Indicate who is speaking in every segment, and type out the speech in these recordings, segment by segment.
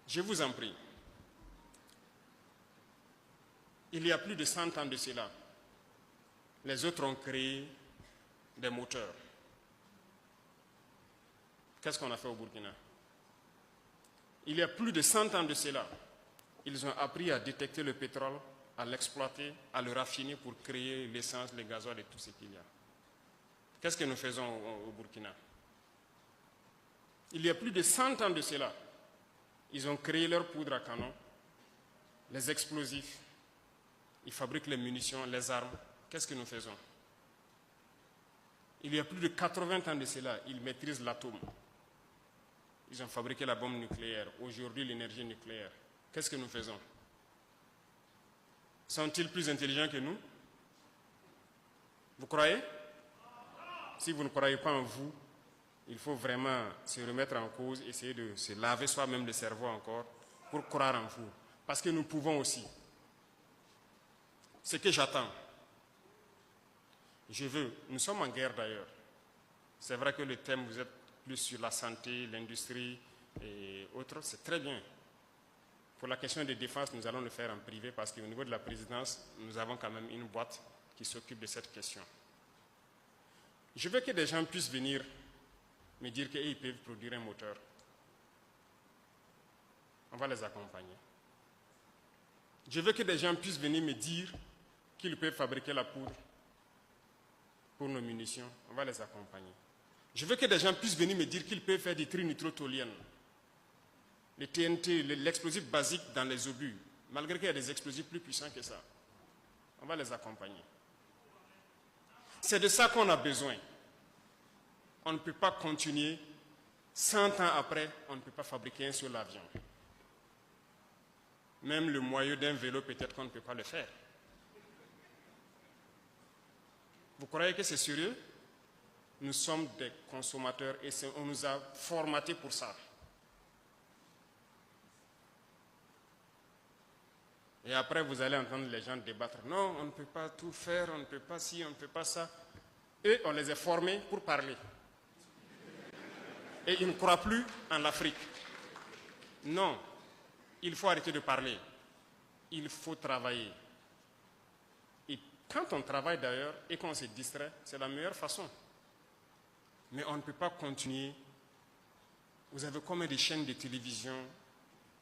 Speaker 1: Je vous en prie. Il y a plus de 100 ans de cela, les autres ont créé des moteurs. Qu'est-ce qu'on a fait au Burkina? Il y a plus de 100 ans de cela, ils ont appris à détecter le pétrole, à l'exploiter, à le raffiner pour créer l'essence, le gasoil et tout ce qu'il y a. Qu'est-ce que nous faisons au Burkina? Il y a plus de 100 ans de cela, ils ont créé leur poudre à canon, les explosifs, ils fabriquent les munitions, les armes. Qu'est-ce que nous faisons? Il y a plus de 80 ans de cela, ils maîtrisent l'atome. Ils ont fabriqué la bombe nucléaire. Aujourd'hui, l'énergie nucléaire. Qu'est-ce que nous faisons? Sont-ils plus intelligents que nous? Vous croyez? Si vous ne croyez pas en vous, il faut vraiment se remettre en cause, essayer de se laver soi-même le cerveau encore pour croire en vous. Parce que nous pouvons aussi. Ce que j'attends, nous sommes en guerre d'ailleurs. C'est vrai que le thème, vous êtes plus sur la santé, l'industrie et autres, c'est très bien. Pour la question de défense, nous allons le faire en privé parce qu'au niveau de la présidence, nous avons quand même une boîte qui s'occupe de cette question. Je veux que des gens puissent venir me dire qu'ils peuvent produire un moteur. On va les accompagner. Je veux que des gens puissent venir me dire qu'ils peuvent fabriquer la poudre pour nos munitions. On va les accompagner. Je veux que des gens puissent venir me dire qu'ils peuvent faire des trinitrotoluènes, les TNT, l'explosif basique dans les obus, malgré qu'il y a des explosifs plus puissants que ça. On va les accompagner. C'est de ça qu'on a besoin. On ne peut pas continuer, 100 ans après, on ne peut pas fabriquer un seul avion. Même le moyeu d'un vélo, peut-être qu'on ne peut pas le faire. Vous croyez que c'est sérieux? Nous sommes des consommateurs et on nous a formatés pour ça. Et après, vous allez entendre les gens débattre. Non, on ne peut pas tout faire, on ne peut pas ci, on ne peut pas ça. Eux, on les a formés pour parler. Et ils ne croient plus en l'Afrique. Non, il faut arrêter de parler. Il faut travailler. Et quand on travaille d'ailleurs et qu'on se distrait, c'est la meilleure façon. Mais on ne peut pas continuer. Vous avez combien de chaînes de télévision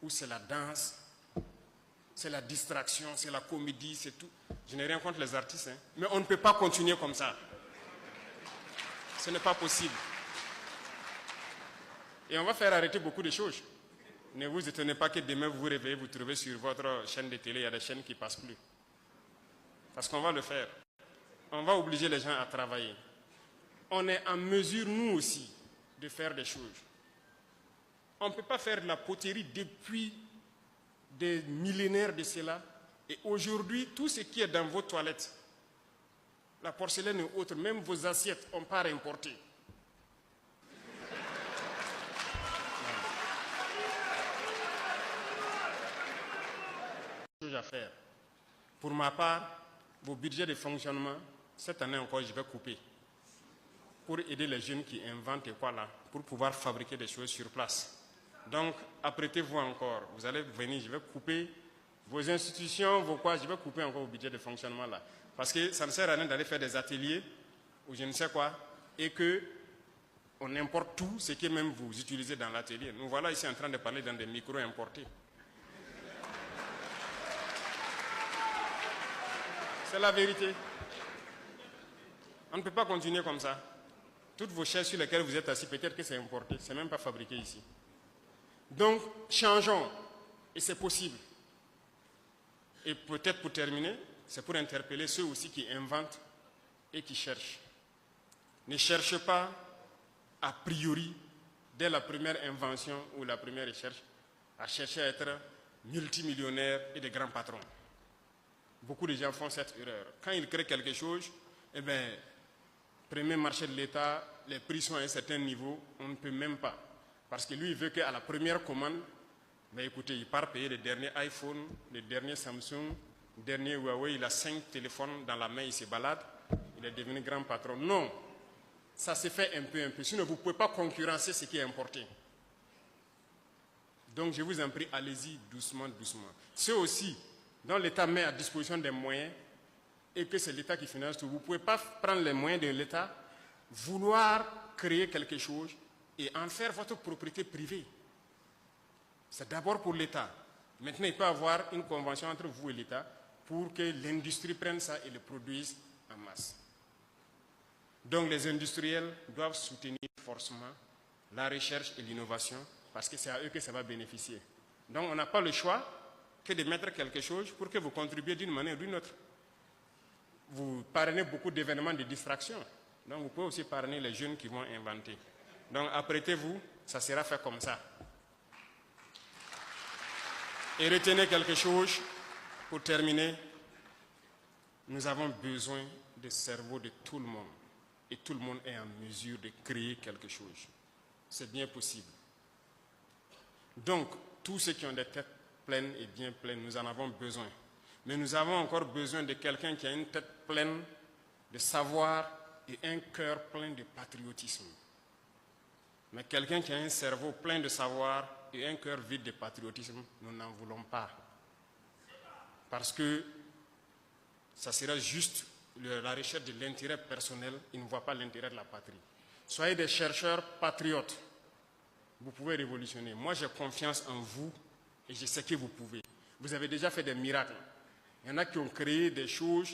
Speaker 1: où c'est la danse, c'est la distraction, c'est la comédie, c'est tout. Je n'ai rien contre les artistes, hein, mais on ne peut pas continuer comme ça. Ce n'est pas possible. Et on va faire arrêter beaucoup de choses. Ne vous étonnez pas que demain vous vous réveillez, vous trouvez sur votre chaîne de télé, il y a des chaînes qui ne passent plus. Parce qu'on va le faire. On va obliger les gens à travailler. On est en mesure, nous aussi, de faire des choses. On ne peut pas faire de la poterie depuis des millénaires de cela. Et aujourd'hui, tout ce qui est dans vos toilettes, la porcelaine et autres, même vos assiettes, on part importer. À faire. Pour ma part, vos budgets de fonctionnement, cette année encore, je vais couper. Pour aider les jeunes qui inventent et quoi là, pour pouvoir fabriquer des choses sur place. Donc, apprêtez-vous encore. Vous allez venir, je vais couper vos institutions, vos quoi, je vais couper encore vos budgets de fonctionnement là. Parce que ça ne sert à rien d'aller faire des ateliers ou je ne sais quoi, et que on importe tout ce que même vous utilisez dans l'atelier. Nous voilà ici en train de parler dans des micros importés. C'est la vérité. On ne peut pas continuer comme ça. Toutes vos chaises sur lesquelles vous êtes assis, peut-être que c'est importé. Ce n'est même pas fabriqué ici. Donc, changeons. Et c'est possible. Et peut-être pour terminer, c'est pour interpeller ceux aussi qui inventent et qui cherchent. Ne cherchez pas, a priori, dès la première invention ou la première recherche, à chercher à être multimillionnaire et de grands patrons. Beaucoup de gens font cette erreur. Quand ils créent quelque chose, eh bien, premier marché de l'État, les prix sont à un certain niveau, on ne peut même pas. Parce que lui, il veut qu'à la première commande, ben écoutez, il part payer les derniers iPhone, les derniers Samsung, les derniers Huawei, il a 5 téléphones dans la main, il se balade, il est devenu grand patron. Non, ça se fait un peu. Sinon, vous ne pouvez pas concurrencer ce qui est importé. Donc je vous en prie, allez-y doucement, doucement. Ceux aussi dont l'État met à disposition des moyens et que c'est l'État qui finance tout, vous ne pouvez pas prendre les moyens de l'État, vouloir créer quelque chose et en faire votre propriété privée. C'est d'abord pour l'État. Maintenant, il peut y avoir une convention entre vous et l'État pour que l'industrie prenne ça et le produise en masse. Donc les industriels doivent soutenir forcément la recherche et l'innovation parce que c'est à eux que ça va bénéficier. Donc on n'a pas le choix que de mettre quelque chose pour que vous contribuiez d'une manière ou d'une autre. Vous parrainez beaucoup d'événements de distraction. Donc vous pouvez aussi parrainer les jeunes qui vont inventer. Donc apprêtez-vous, ça sera fait comme ça. Et retenez quelque chose pour terminer. Nous avons besoin du cerveau de tout le monde. Et tout le monde est en mesure de créer quelque chose. C'est bien possible. Donc, tous ceux qui ont des têtes pleines et bien pleines, nous en avons besoin. Mais nous avons encore besoin de quelqu'un qui a une tête pleine de savoir et un cœur plein de patriotisme. Mais quelqu'un qui a un cerveau plein de savoir et un cœur vide de patriotisme, nous n'en voulons pas. Parce que ça sera juste la recherche de l'intérêt personnel, il ne voit pas l'intérêt de la patrie. Soyez des chercheurs patriotes. Vous pouvez révolutionner. Moi, j'ai confiance en vous et je sais que vous pouvez. Vous avez déjà fait des miracles. Il y en a qui ont créé des choses,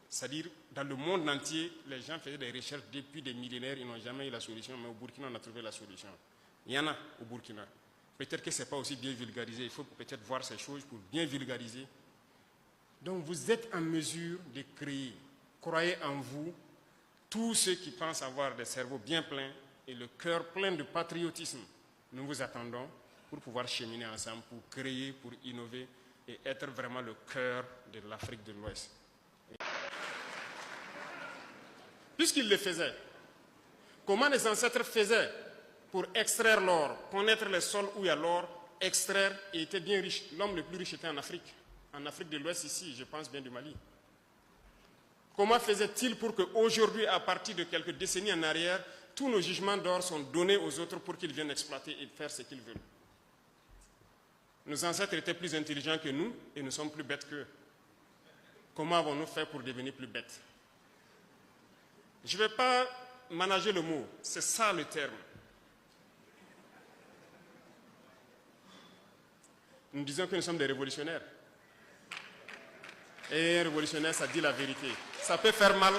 Speaker 1: c'est-à-dire dans le monde entier, les gens faisaient des recherches depuis des millénaires, ils n'ont jamais eu la solution, mais au Burkina, on a trouvé la solution. Il y en a au Burkina. Peut-être que ce n'est pas aussi bien vulgarisé, il faut peut-être voir ces choses pour bien vulgariser. Donc vous êtes en mesure de créer. Croyez en vous, tous ceux qui pensent avoir des cerveaux bien pleins et le cœur plein de patriotisme. Nous vous attendons pour pouvoir cheminer ensemble, pour créer, pour innover et être vraiment le cœur de l'Afrique de l'Ouest. Puisqu'ils le faisaient, comment les ancêtres faisaient pour extraire l'or, connaître les sols où il y a l'or, extraire et étaient bien riches. L'homme le plus riche était en Afrique de l'Ouest ici, je pense bien du Mali. Comment faisait-il pour qu'aujourd'hui, à partir de quelques décennies en arrière, tous nos jugements d'or sont donnés aux autres pour qu'ils viennent exploiter et faire ce qu'ils veulent? Nos ancêtres étaient plus intelligents que nous et nous sommes plus bêtes qu'eux. Comment avons-nous fait pour devenir plus bêtes? Je ne vais pas manager le mot, c'est ça le terme. Nous disons que nous sommes des révolutionnaires. Et un révolutionnaire, ça dit la vérité. Ça peut faire mal,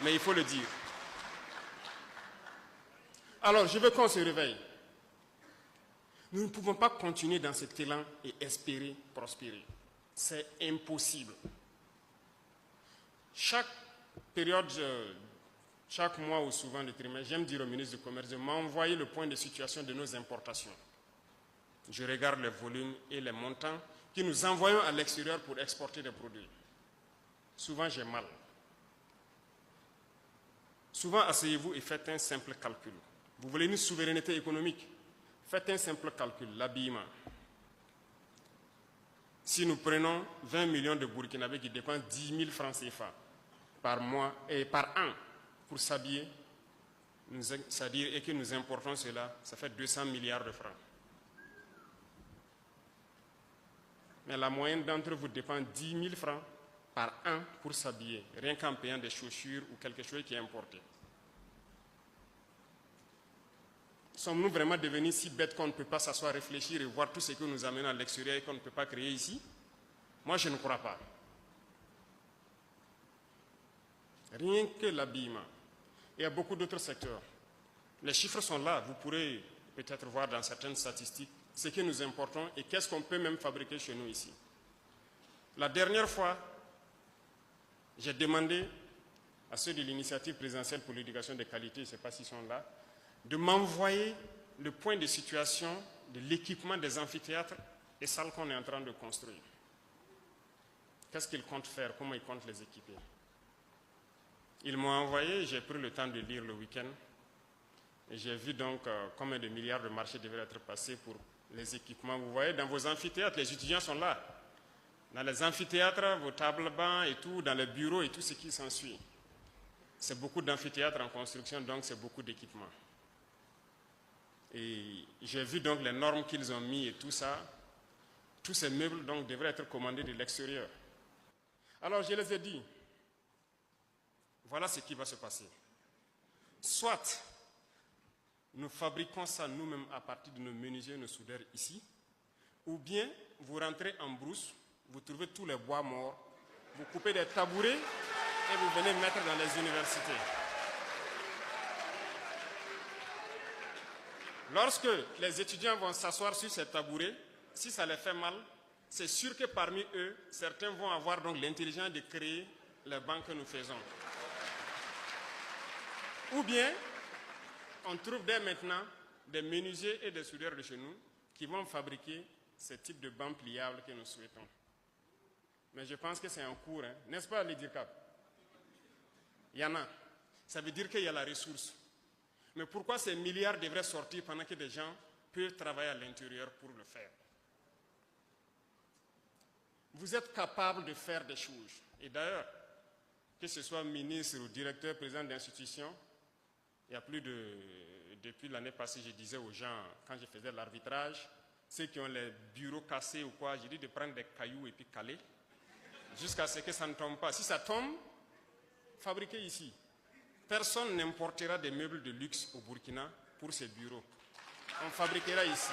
Speaker 1: mais il faut le dire. Alors, je veux qu'on se réveille. Nous ne pouvons pas continuer dans cet élan et espérer prospérer. C'est impossible. Chaque période, chaque mois ou souvent le trimestre, j'aime dire au ministre du Commerce de m'envoyer le point de situation de nos importations. Je regarde les volumes et les montants que nous envoyons à l'extérieur pour exporter des produits. Souvent, j'ai mal. Souvent, asseyez-vous et faites un simple calcul. Vous voulez une souveraineté économique? Faites un simple calcul, l'habillement. Si nous prenons 20 millions de Burkinabés qui dépensent 10 000 francs CFA par mois et par an pour s'habiller, c'est-à-dire et que nous importons cela, ça fait 200 milliards de francs. Mais la moyenne d'entre vous dépense 10 000 francs par an pour s'habiller, rien qu'en payant des chaussures ou quelque chose qui est importé. Sommes-nous vraiment devenus si bêtes qu'on ne peut pas s'asseoir, réfléchir et voir tout ce que nous amenons à l'extérieur et qu'on ne peut pas créer ici? Moi, je ne crois pas. Rien que l'habillement. Il y a beaucoup d'autres secteurs. Les chiffres sont là, vous pourrez peut-être voir dans certaines statistiques ce que nous importons et qu'est-ce qu'on peut même fabriquer chez nous ici. La dernière fois, j'ai demandé à ceux de l'initiative présidentielle pour l'éducation de qualité, je ne sais pas s'ils sont là, de m'envoyer le point de situation de l'équipement des amphithéâtres et salles qu'on est en train de construire. Qu'est-ce qu'ils comptent faire? Comment ils comptent les équiper? Ils m'ont envoyé, j'ai pris le temps de lire le week-end, et j'ai vu donc combien de milliards de marchés devraient être passés pour les équipements. Vous voyez, dans vos amphithéâtres, les étudiants sont là. Dans les amphithéâtres, vos tables bancs et tout, dans les bureaux et tout ce qui s'ensuit. C'est beaucoup d'amphithéâtres en construction, donc c'est beaucoup d'équipements. Et j'ai vu donc les normes qu'ils ont mis et tout ça. Tous ces meubles donc devraient être commandés de l'extérieur. Alors je les ai dit, voilà ce qui va se passer. Soit nous fabriquons ça nous-mêmes à partir de nos menuisiers, nos soudeurs ici, ou bien vous rentrez en brousse, vous trouvez tous les bois morts, vous coupez des tabourets et vous venez mettre dans les universités. Lorsque les étudiants vont s'asseoir sur ces tabourets, si ça les fait mal, c'est sûr que parmi eux, certains vont avoir donc l'intelligence de créer les bancs que nous faisons. Ou bien, on trouve dès maintenant des menuisiers et des soudeurs de chez nous qui vont fabriquer ce type de bancs pliables que nous souhaitons. Mais je pense que c'est en cours, hein. N'est-ce pas, les DIRCAP? Il y en a. Ça veut dire qu'il y a la ressource. Mais pourquoi ces milliards devraient sortir pendant que des gens peuvent travailler à l'intérieur pour le faire? Vous êtes capable de faire des choses. Et d'ailleurs, que ce soit ministre ou directeur, président d'institution, il y a depuis l'année passée, je disais aux gens, quand je faisais l'arbitrage, ceux qui ont les bureaux cassés ou quoi, j'ai dit de prendre des cailloux et puis caler, jusqu'à ce que ça ne tombe pas. Si ça tombe, fabriquez ici. Personne n'importera des meubles de luxe au Burkina pour ces bureaux. On fabriquera ici.